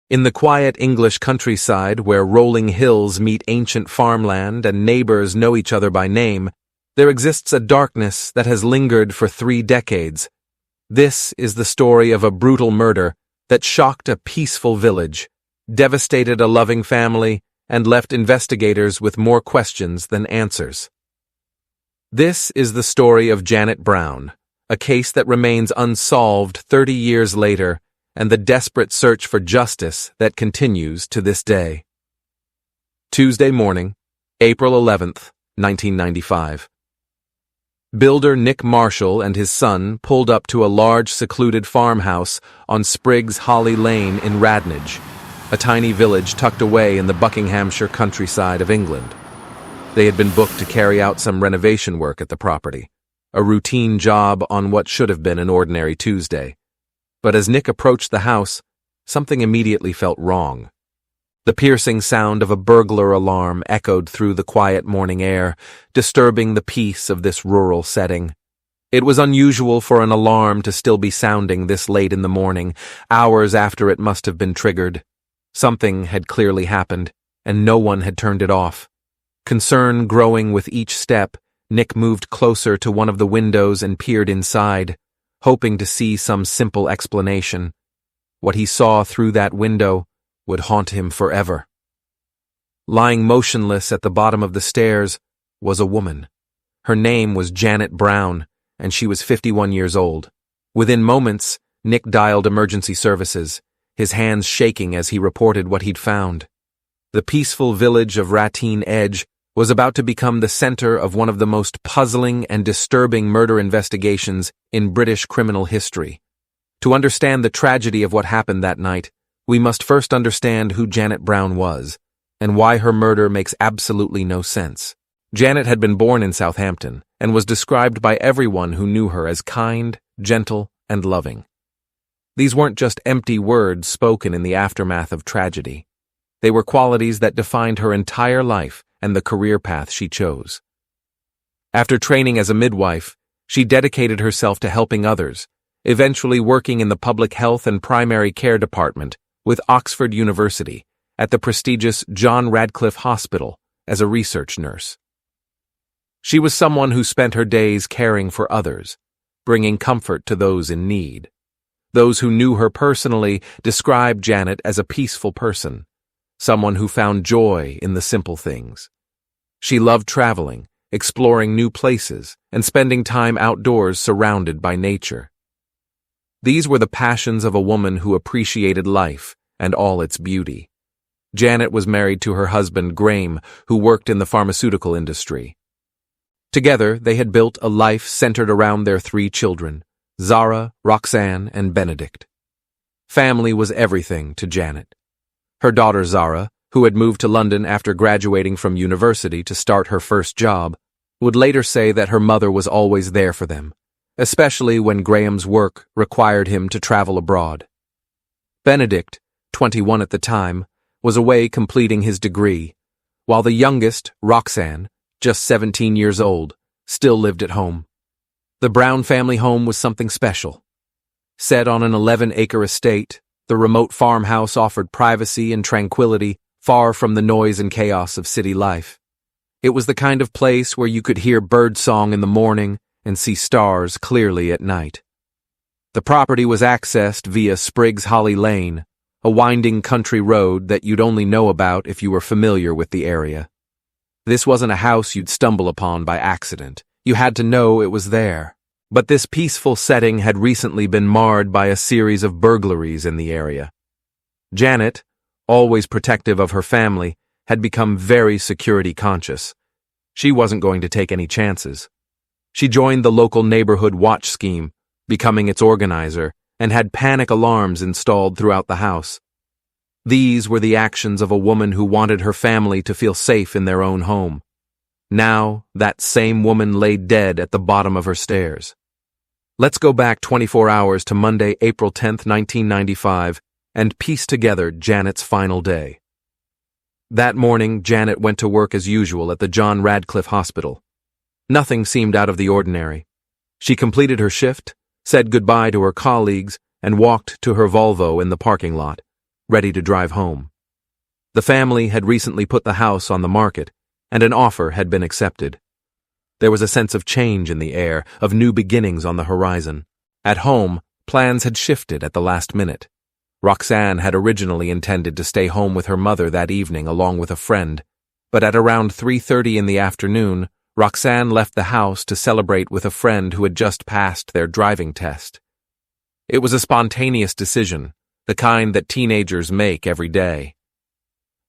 In the quiet English countryside where rolling hills meet ancient farmland and neighbors know each other by name, there exists a darkness that has lingered for 3 decades. This is the story of a brutal murder that shocked a peaceful village, devastated a loving family, and left investigators with more questions than answers. This is the story of Janet Brown, a case that remains unsolved 30 years later, and the desperate search for justice that continues to this day. Tuesday morning, April 11th, 1995. Builder Nick Marshall and his son pulled up to a large secluded farmhouse on Spriggs Holly Lane in Radnage, a tiny village tucked away in the Buckinghamshire countryside of England. They had been booked to carry out some renovation work at the property, a routine job on what should have been an ordinary Tuesday. But as Nick approached the house, something immediately felt wrong. The piercing sound of a burglar alarm echoed through the quiet morning air, disturbing the peace of this rural setting. It was unusual for an alarm to still be sounding this late in the morning, hours after it must have been triggered. Something had clearly happened, and no one had turned it off. Concern growing with each step, Nick moved closer to one of the windows and peered inside, hoping to see some simple explanation. What he saw through that window would haunt him forever. Lying motionless at the bottom of the stairs was a woman. Her name was Janet Brown, and she was 51 years old. Within moments, Nick dialed emergency services, his hands shaking as he reported what he'd found. The peaceful village of Radnage was about to become the center of one of the most puzzling and disturbing murder investigations in British criminal history. To understand the tragedy of what happened that night, we must first understand who Janet Brown was, and why her murder makes absolutely no sense. Janet had been born in Southampton, and was described by everyone who knew her as kind, gentle, and loving. These weren't just empty words spoken in the aftermath of tragedy. They were qualities that defined her entire life and the career path she chose. After training as a midwife, she dedicated herself to helping others, eventually working in the public health and primary care department with Oxford University at the prestigious John Radcliffe Hospital as a research nurse. She was someone who spent her days caring for others, bringing comfort to those in need. Those who knew her personally described Janet as a peaceful person, someone who found joy in the simple things. She loved traveling, exploring new places, and spending time outdoors surrounded by nature. These were the passions of a woman who appreciated life and all its beauty. Janet was married to her husband, Graeme, who worked in the pharmaceutical industry. Together, they had built a life centered around their 3 children, Zara, Roxanne, and Benedict. Family was everything to Janet. Her daughter Zara, who had moved to London after graduating from university to start her first job, would later say that her mother was always there for them, especially when Graeme's work required him to travel abroad. Benedict, 21 at the time, was away completing his degree, while the youngest, Roxanne, just 17 years old, still lived at home. The Brown family home was something special. Set on an 11-acre estate, the remote farmhouse offered privacy and tranquility far from the noise and chaos of city life. It was the kind of place where you could hear birdsong in the morning and see stars clearly at night. The property was accessed via Spriggs Holly Lane, a winding country road that you'd only know about if you were familiar with the area. This wasn't a house you'd stumble upon by accident. You had to know it was there. But this peaceful setting had recently been marred by a series of burglaries in the area. Janet, always protective of her family, had become very security conscious. She wasn't going to take any chances. She joined the local neighborhood watch scheme, becoming its organizer, and had panic alarms installed throughout the house. These were the actions of a woman who wanted her family to feel safe in their own home. Now, that same woman lay dead at the bottom of her stairs. Let's go back 24 hours to Monday, April 10, 1995, and piece together Janet's final day. That morning, Janet went to work as usual at the John Radcliffe Hospital. Nothing seemed out of the ordinary. She completed her shift, said goodbye to her colleagues, and walked to her Volvo in the parking lot. ready to drive home. The family had recently put the house on the market, and an offer had been accepted. There was a sense of change in the air, of new beginnings on the horizon. At home, plans had shifted at the last minute. Roxanne had originally intended to stay home with her mother that evening along with a friend, but at around 3:30 in the afternoon, Roxanne left the house to celebrate with a friend who had just passed their driving test. It was a spontaneous decision, the kind that teenagers make every day.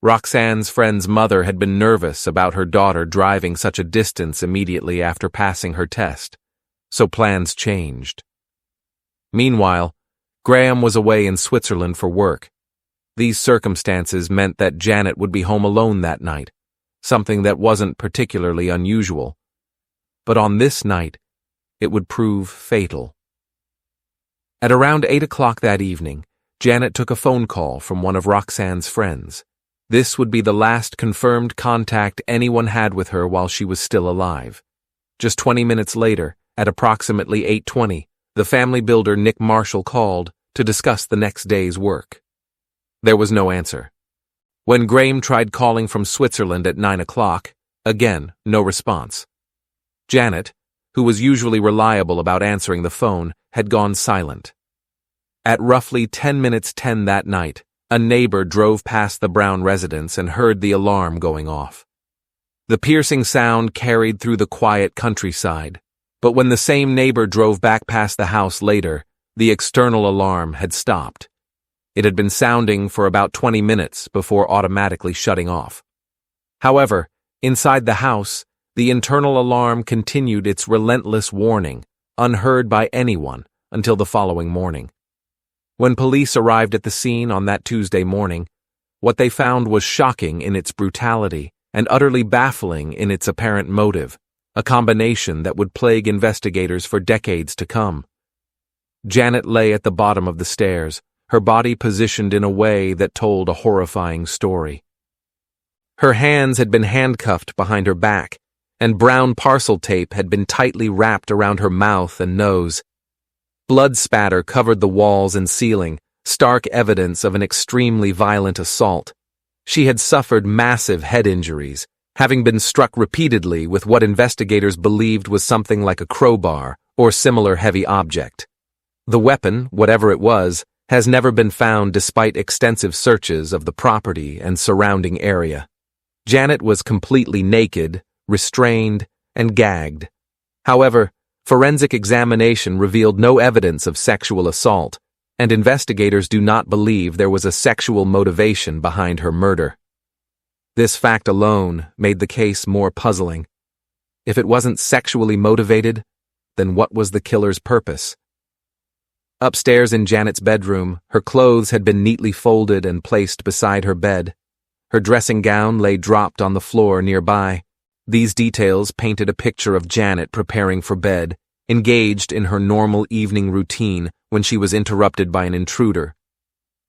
Roxanne's friend's mother had been nervous about her daughter driving such a distance immediately after passing her test, so plans changed. Meanwhile, Graeme was away in Switzerland for work. These circumstances meant that Janet would be home alone that night, something that wasn't particularly unusual. But on this night, it would prove fatal. At around 8 o'clock that evening, Janet took a phone call from one of Roxanne's friends. This would be the last confirmed contact anyone had with her while she was still alive. Just 20 minutes later, at approximately 8:20, the family builder Nick Marshall called to discuss the next day's work. There was no answer. When Graeme tried calling from Switzerland at 9 o'clock, again, no response. Janet, who was usually reliable about answering the phone, had gone silent. At roughly 10 minutes 10 that night, a neighbor drove past the Brown residence and heard the alarm going off. The piercing sound carried through the quiet countryside, but when the same neighbor drove back past the house later, the external alarm had stopped. It had been sounding for about 20 minutes before automatically shutting off. However, inside the house, the internal alarm continued its relentless warning, unheard by anyone, until the following morning. When police arrived at the scene on that Tuesday morning, what they found was shocking in its brutality and utterly baffling in its apparent motive, a combination that would plague investigators for decades to come. Janet lay at the bottom of the stairs, her body positioned in a way that told a horrifying story. Her hands had been handcuffed behind her back, and brown parcel tape had been tightly wrapped around her mouth and nose. Blood spatter covered the walls and ceiling, stark evidence of an extremely violent assault. She had suffered massive head injuries, having been struck repeatedly with what investigators believed was something like a crowbar or similar heavy object. The weapon, whatever it was, has never been found despite extensive searches of the property and surrounding area. Janet was completely naked, restrained, and gagged. However, forensic examination revealed no evidence of sexual assault, and investigators do not believe there was a sexual motivation behind her murder. This fact alone made the case more puzzling. If it wasn't sexually motivated, then what was the killer's purpose? Upstairs in Janet's bedroom, her clothes had been neatly folded and placed beside her bed. Her dressing gown lay dropped on the floor nearby. These details painted a picture of Janet preparing for bed, engaged in her normal evening routine when she was interrupted by an intruder.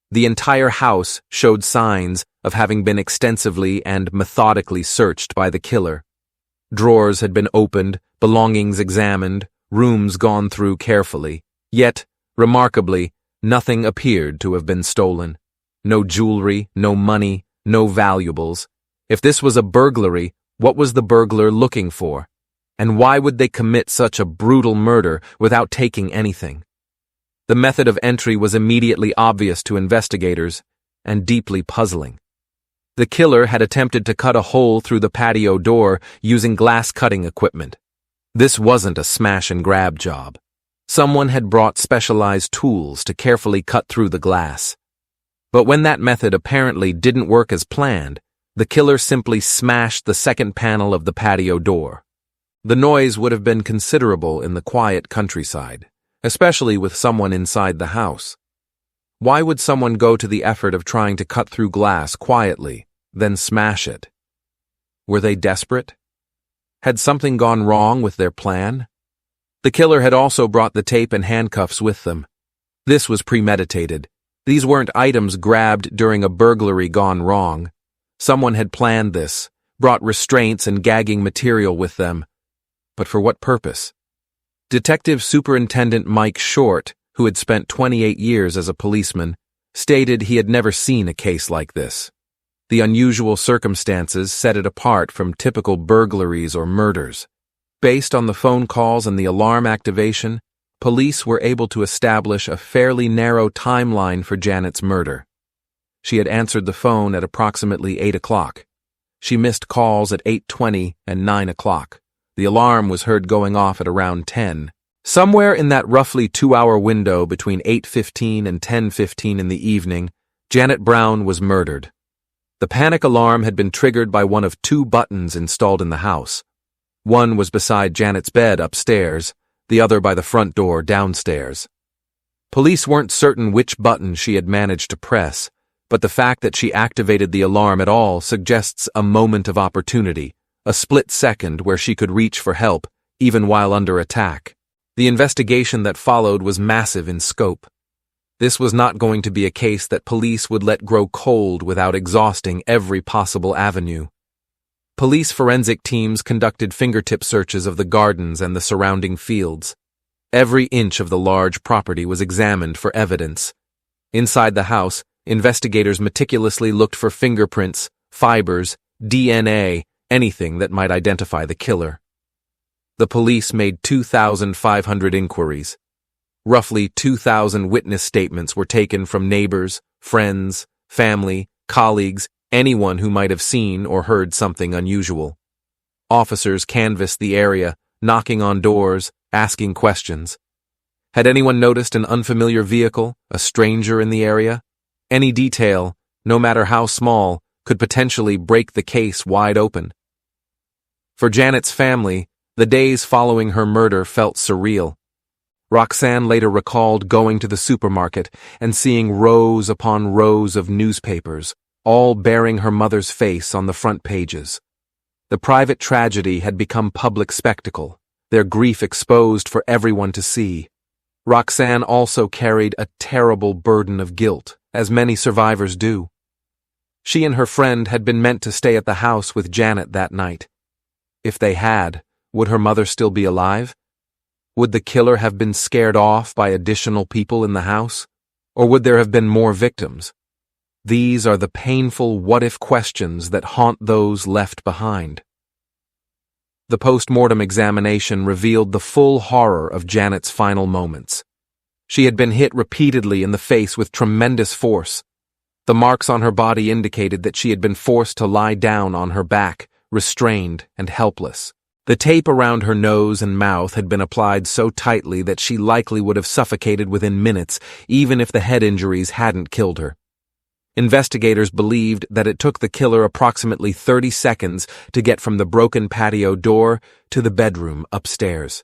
The entire house showed signs of having been extensively and methodically searched by the killer. Drawers had been opened, belongings examined, rooms gone through carefully, yet, remarkably, nothing appeared to have been stolen. No jewelry, no money, no valuables. If this was a burglary, what was the burglar looking for? And why would they commit such a brutal murder without taking anything? The method of entry was immediately obvious to investigators and deeply puzzling. The killer had attempted to cut a hole through the patio door using glass cutting equipment. This wasn't a smash and grab job. Someone had brought specialized tools to carefully cut through the glass. But when that method apparently didn't work as planned, the killer simply smashed the second panel of the patio door. The noise would have been considerable in the quiet countryside, especially with someone inside the house. Why would someone go to the effort of trying to cut through glass quietly, then smash it? Were they desperate? Had something gone wrong with their plan? The killer had also brought the tape and handcuffs with them. This was premeditated. These weren't items grabbed during a burglary gone wrong. Someone had planned this, brought restraints and gagging material with them. But for what purpose? Detective Superintendent Mike Short, who had spent 28 years as a policeman, stated he had never seen a case like this. The unusual circumstances set it apart from typical burglaries or murders. Based on the phone calls and the alarm activation, police were able to establish a fairly narrow timeline for Janet's murder. She had answered the phone at approximately 8 o'clock. She missed calls at 8:20 and 9 o'clock. The alarm was heard going off at around 10. Somewhere in that roughly 2-hour window between 8:15 and 10:15 in the evening, Janet Brown was murdered. The panic alarm had been triggered by one of 2 buttons installed in the house. One was beside Janet's bed upstairs, the other by the front door downstairs. Police weren't certain which button she had managed to press, but the fact that she activated the alarm at all suggests a moment of opportunity, a split second where she could reach for help, even while under attack. The investigation that followed was massive in scope. This was not going to be a case that police would let grow cold without exhausting every possible avenue. Police forensic teams conducted fingertip searches of the gardens and the surrounding fields. Every inch of the large property was examined for evidence. Inside the house, investigators meticulously looked for fingerprints, fibers, DNA, anything that might identify the killer. The police made 2,500 inquiries. Roughly 2,000 witness statements were taken from neighbors, friends, family, colleagues, anyone who might have seen or heard something unusual. Officers canvassed the area, knocking on doors, asking questions. Had anyone noticed an unfamiliar vehicle, a stranger in the area? Any detail, no matter how small, could potentially break the case wide open. For Janet's family, the days following her murder felt surreal. Roxanne later recalled going to the supermarket and seeing rows upon rows of newspapers, all bearing her mother's face on the front pages. The private tragedy had become public spectacle, their grief exposed for everyone to see. Roxanne also carried a terrible burden of guilt, as many survivors do. She and her friend had been meant to stay at the house with Janet that night. If they had, would her mother still be alive? Would the killer have been scared off by additional people in the house? Or would there have been more victims? These are the painful what-if questions that haunt those left behind. The post-mortem examination revealed the full horror of Janet's final moments. She had been hit repeatedly in the face with tremendous force. The marks on her body indicated that she had been forced to lie down on her back, restrained and helpless. The tape around her nose and mouth had been applied so tightly that she likely would have suffocated within minutes, even if the head injuries hadn't killed her. Investigators believed that it took the killer approximately 30 seconds to get from the broken patio door to the bedroom upstairs.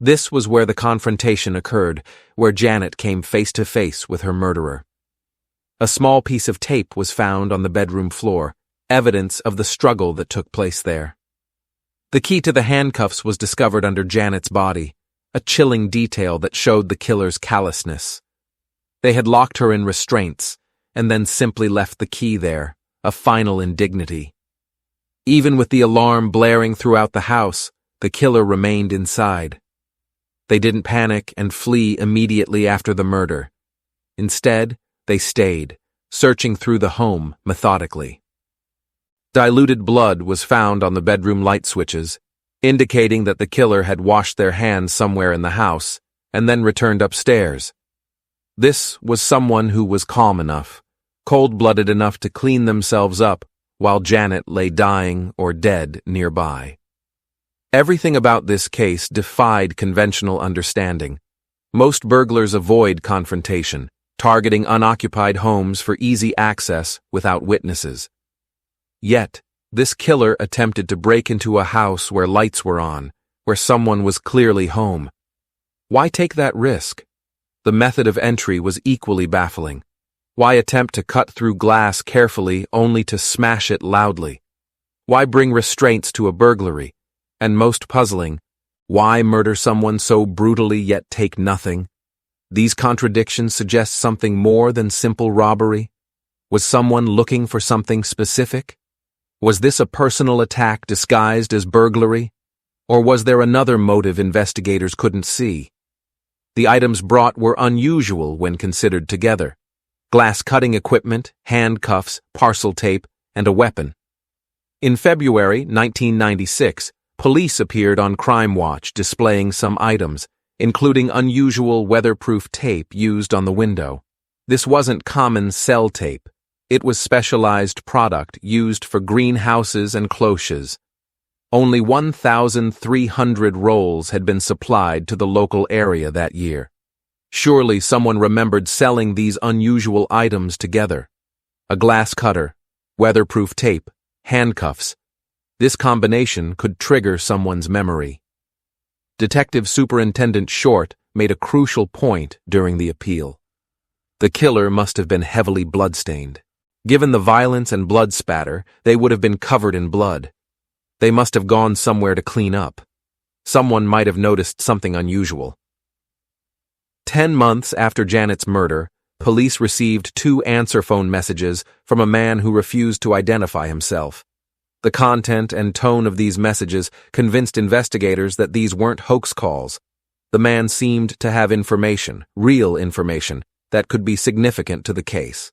This was where the confrontation occurred, where Janet came face to face with her murderer. A small piece of tape was found on the bedroom floor, evidence of the struggle that took place there. The key to the handcuffs was discovered under Janet's body, a chilling detail that showed the killer's callousness. They had locked her in restraints, and then simply left the key there, a final indignity. Even with the alarm blaring throughout the house, the killer remained inside. They didn't panic and flee immediately after the murder. Instead, they stayed, searching through the home methodically. Diluted blood was found on the bedroom light switches, indicating that the killer had washed their hands somewhere in the house and then returned upstairs. This was someone who was calm enough, cold-blooded enough to clean themselves up while Janet lay dying or dead nearby. Everything about this case defied conventional understanding. Most burglars avoid confrontation, targeting unoccupied homes for easy access without witnesses. Yet, this killer attempted to break into a house where lights were on, where someone was clearly home. Why take that risk? The method of entry was equally baffling. Why attempt to cut through glass carefully only to smash it loudly? Why bring restraints to a burglary? And most puzzling, why murder someone so brutally yet take nothing? These contradictions suggest something more than simple robbery. Was someone looking for something specific? Was this a personal attack disguised as burglary? Or was there another motive investigators couldn't see? The items brought were unusual when considered together. glass cutting equipment, handcuffs, parcel tape, and a weapon. In February 1996, police appeared on Crime Watch displaying some items, including unusual weatherproof tape used on the window. This wasn't common cell tape. It was specialized product used for greenhouses and cloches. Only 1,300 rolls had been supplied to the local area that year. Surely someone remembered selling these unusual items together. A glass cutter, weatherproof tape, handcuffs. This combination could trigger someone's memory. Detective Superintendent Short made a crucial point during the appeal. The killer must have been heavily bloodstained. Given the violence and blood spatter, they would have been covered in blood. They must have gone somewhere to clean up. Someone might have noticed something unusual. 10 months after Janet's murder, police received 2 answer phone messages from a man who refused to identify himself. The content and tone of these messages convinced investigators that these weren't hoax calls. The man seemed to have information, real information, that could be significant to the case.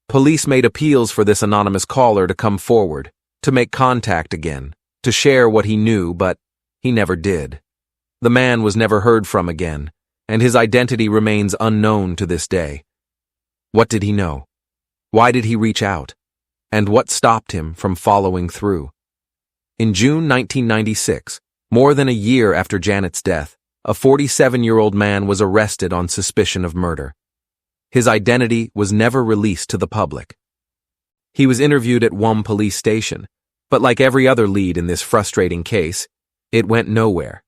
Police made appeals for this anonymous caller to come forward, to make contact again, to share what he knew, but he never did. The man was never heard from again, and his identity remains unknown to this day. What did he know? Why did he reach out? And what stopped him from following through? In June 1996, more than a year after Janet's death, a 47-year-old man was arrested on suspicion of murder. His identity was never released to the public. He was interviewed at one police station, but like every other lead in this frustrating case, it went nowhere.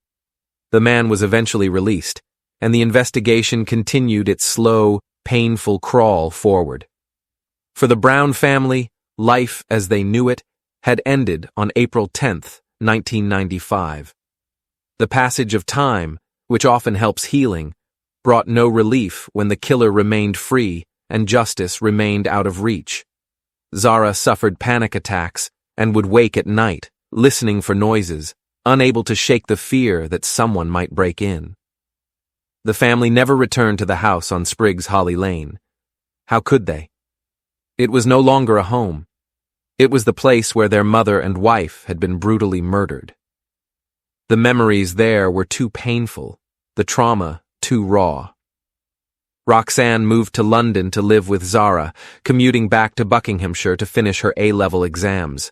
The man was eventually released, and the investigation continued its slow, painful crawl forward. For the Brown family, life as they knew it had ended on April 10, 1995. The passage of time, which often helps healing, brought no relief when the killer remained free and justice remained out of reach. Zara suffered panic attacks and would wake at night, listening for noises, unable to shake the fear that someone might break in. The family never returned to the house on Spriggs Holly Lane. How could they? It was no longer a home. It was the place where their mother and wife had been brutally murdered. The memories there were too painful, the trauma too raw. Roxanne moved to London to live with Zara, commuting back to Buckinghamshire to finish her A-level exams.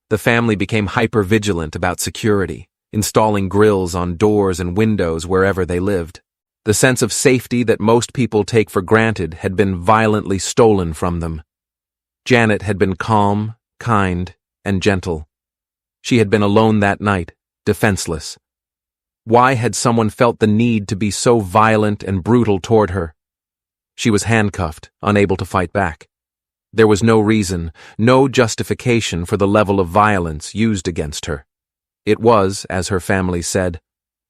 The family became hyper-vigilant about security, installing grills on doors and windows wherever they lived. The sense of safety that most people take for granted had been violently stolen from them. Janet had been calm, kind, and gentle. She had been alone that night, defenseless. Why had someone felt the need to be so violent and brutal toward her? She was handcuffed, unable to fight back. There was no reason, no justification for the level of violence used against her. It was, as her family said,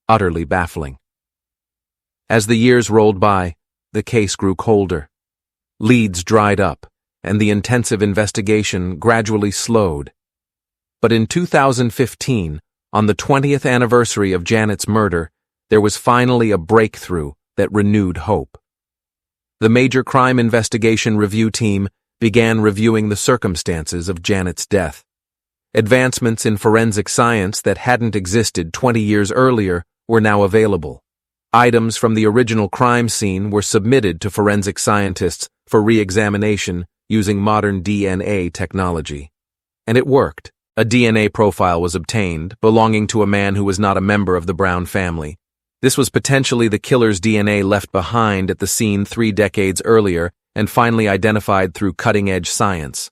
utterly baffling. As the years rolled by, the case grew colder. Leads dried up, and the intensive investigation gradually slowed. But in 2015, on the 20th anniversary of Janet's murder, there was finally a breakthrough that renewed hope. The Major Crime Investigation Review Team began reviewing the circumstances of Janet's death. Advancements in forensic science that hadn't existed 20 years earlier were now available. Items from the original crime scene were submitted to forensic scientists for re-examination using modern DNA technology. And it worked. A DNA profile was obtained, belonging to a man who was not a member of the Brown family. This was potentially the killer's DNA left behind at the scene 3 decades earlier and finally identified through cutting-edge science.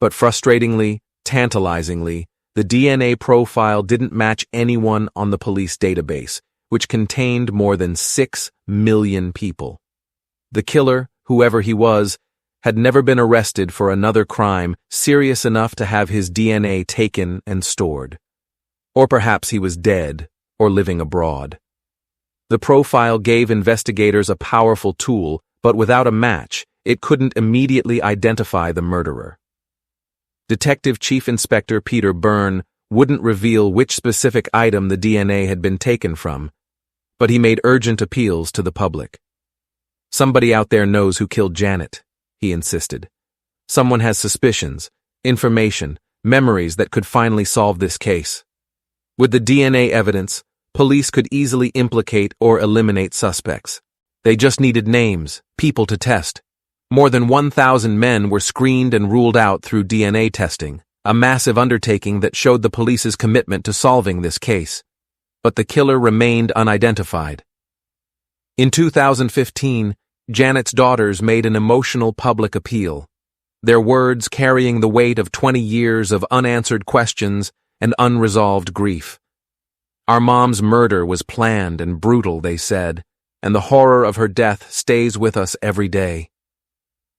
But frustratingly, tantalizingly, the DNA profile didn't match anyone on the police database, which contained more than 6 million people. The killer, whoever he was, had never been arrested for another crime serious enough to have his DNA taken and stored. Or perhaps he was dead or living abroad. The profile gave investigators a powerful tool, but without a match, it couldn't immediately identify the murderer. Detective Chief Inspector Peter Byrne wouldn't reveal which specific item the DNA had been taken from, but he made urgent appeals to the public. Somebody out there knows who killed Janet, he insisted. Someone has suspicions, information, memories that could finally solve this case. With the DNA evidence, police could easily implicate or eliminate suspects. They just needed names, people to test. More than 1,000 men were screened and ruled out through DNA testing, a massive undertaking that showed the police's commitment to solving this case. But the killer remained unidentified. In 2015, Janet's daughters made an emotional public appeal, their words carrying the weight of 20 years of unanswered questions and unresolved grief. Our mom's murder was planned and brutal, they said, and the horror of her death stays with us every day.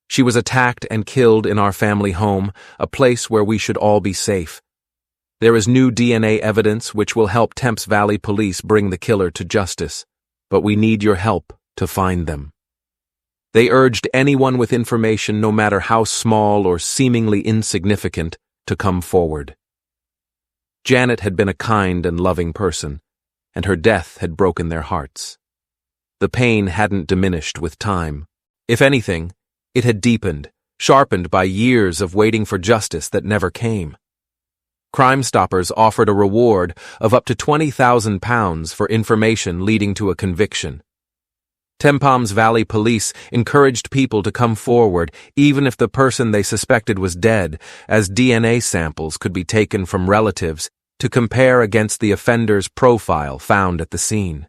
She was attacked and killed in our family home, a place where we should all be safe. There is new DNA evidence which will help Thames Valley Police bring the killer to justice, but we need your help to find them. They urged anyone with information, no matter how small or seemingly insignificant, to come forward. Janet had been a kind and loving person, and her death had broken their hearts. The pain hadn't diminished with time. If anything, it had deepened, sharpened by years of waiting for justice that never came. Crime Stoppers offered a reward of up to £20,000 for information leading to a conviction. Thames Valley Police encouraged people to come forward even if the person they suspected was dead, as DNA samples could be taken from relatives to compare against the offender's profile found at the scene.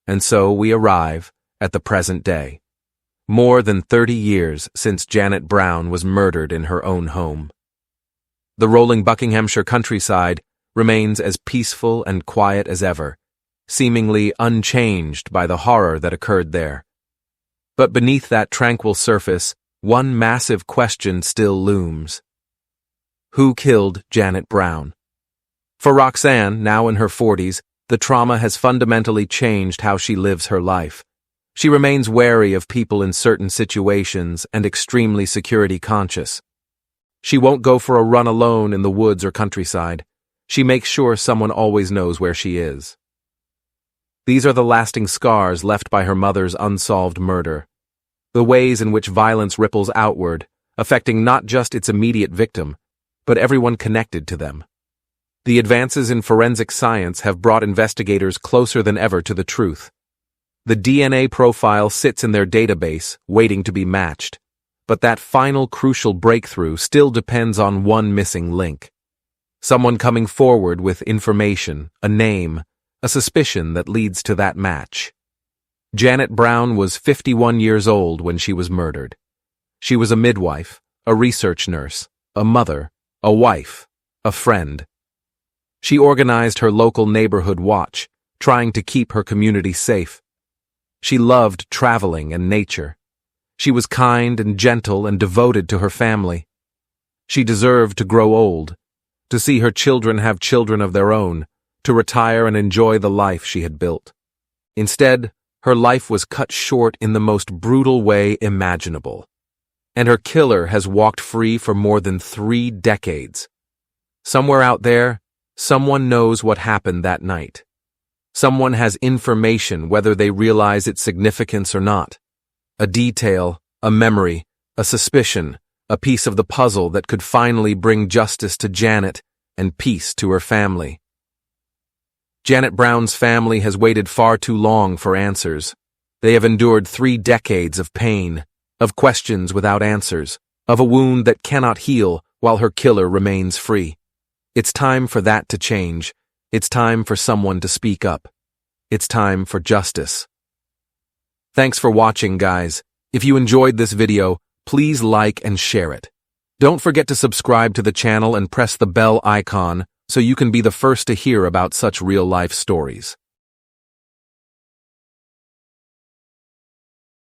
And so we arrive at the present day, more than 30 years since Janet Brown was murdered in her own home. The rolling Buckinghamshire countryside remains as peaceful and quiet as ever, seemingly unchanged by the horror that occurred there. But beneath that tranquil surface, one massive question still looms. Who killed Janet Brown? For Roxanne, now in her 40s, the trauma has fundamentally changed how she lives her life. She remains wary of people in certain situations and extremely security conscious. She won't go for a run alone in the woods or countryside. She makes sure someone always knows where she is. These are the lasting scars left by her mother's unsolved murder. The ways in which violence ripples outward, affecting not just its immediate victim, but everyone connected to them. The advances in forensic science have brought investigators closer than ever to the truth. The DNA profile sits in their database, waiting to be matched. But that final crucial breakthrough still depends on one missing link. Someone coming forward with information, a name, a suspicion that leads to that match. Janet Brown was 51 years old when she was murdered. She was a midwife, a research nurse, a mother, a wife, a friend. She organized her local neighborhood watch, trying to keep her community safe. She loved traveling and nature. She was kind and gentle and devoted to her family. She deserved to grow old, to see her children have children of their own, to retire and enjoy the life she had built. Instead, her life was cut short in the most brutal way imaginable. And her killer has walked free for more than 3 decades. Somewhere out there, someone knows what happened that night. Someone has information whether they realize its significance or not. A detail, a memory, a suspicion, a piece of the puzzle that could finally bring justice to Janet and peace to her family. Janet Brown's family has waited far too long for answers. They have endured 3 decades of pain, of questions without answers, of a wound that cannot heal while her killer remains free. It's time for that to change. It's time for someone to speak up. It's time for justice. Thanks for watching, guys. If you enjoyed this video, please like and share it. Don't forget to subscribe to the channel and press the bell icon so you can be the first to hear about such real-life stories.